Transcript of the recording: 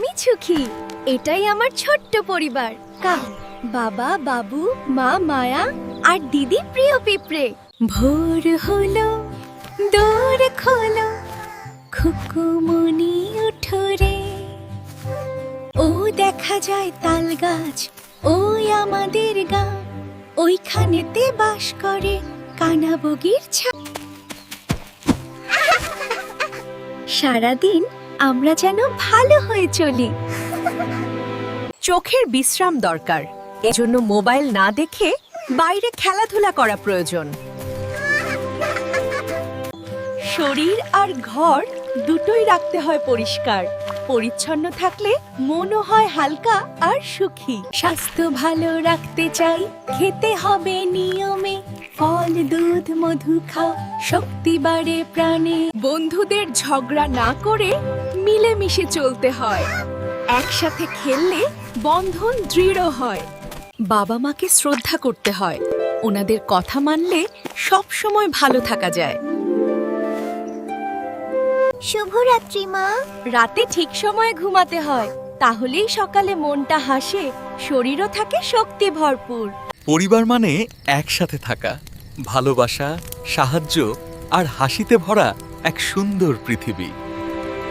আমি সুখী। এটাই আমার ছোট্ট পরিবার। বাবা, বাবু, মা মায়া আর দিদি প্রিয় পিঁপড়ে। ভোর হলো, দোর খোলো, খুকুমনি উঠো রে। ও দেখা যায় তাল গাছ, ওই আমাদের গাঁ, ওইখানেতে বাস করে কানাবগির ছা। সারাদিন আমরা যেন ভালো হয়ে চলি। চোখের বিশ্রাম দরকার, এজন্য মোবাইল না দেখে বাইরে খেলাধুলা করা প্রয়োজন। শরীর আর ঘর দুটোই রাখতে হয় পরিষ্কার। পরিচ্ছন্ন থাকলে মনও হয় হালকা আর সুখী। স্বাস্থ্য ভালো রাখতে চাই, খেতে হবে নিয়মে। ফল, দুধ, মধু খাও, শক্তি বাড়ে প্রাণে। বন্ধুদের ঝগড়া না করে মিলেমিশে চলতে হয়। একসাথে খেললে বন্ধন দৃঢ় হয়। বাবা মাকে শ্রদ্ধা করতে হয়, ওনাদের কথা মানলে সব সময় ভালো থাকা যায়। শুভরাত্রি মা। রাতে ঠিক সময়ে ঘুমাতে হয়, তাহলেই সকালে মনটা হাসে, শরীরও থাকে শক্তি ভরপুর। পরিবার মানে একসাথে থাকা, ভালোবাসা, সাহায্য আর হাসিতে ভরা এক সুন্দর পৃথিবী।